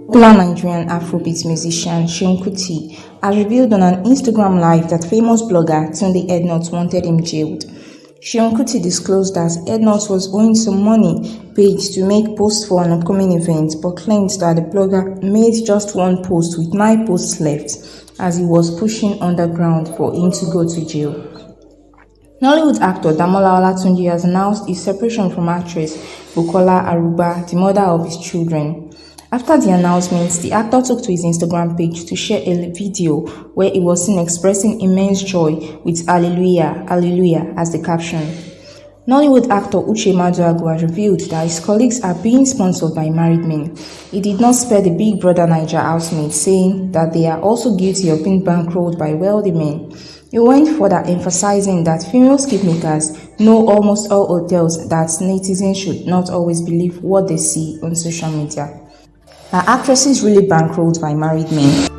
Popular Nigerian Afrobeat musician Seun Kuti has revealed on an Instagram live that famous blogger Tunde Ednut wanted him jailed. Seun Kuti disclosed that Ednut was owing some money paid to make posts for an upcoming event, but claimed that the blogger made just one post with 9 posts left as he was pushing underground for him to go to jail. Nollywood actor Damola Olatunji has announced his separation from actress Bukola Aruba, the mother of his children. After the announcement, the actor took to his Instagram page to share a video where he was seen expressing immense joy with "Hallelujah, Hallelujah" as the caption. Nollywood actor Uche Maduagwu has revealed that his colleagues are being sponsored by married men. He did not spare the Big Brother Naija housemates, saying that they are also guilty of being bankrolled by wealthy men. He went further, emphasizing that female skipmakers know almost all hotels, that netizens should not always believe what they see on social media. Are actresses really bankrolled by married men?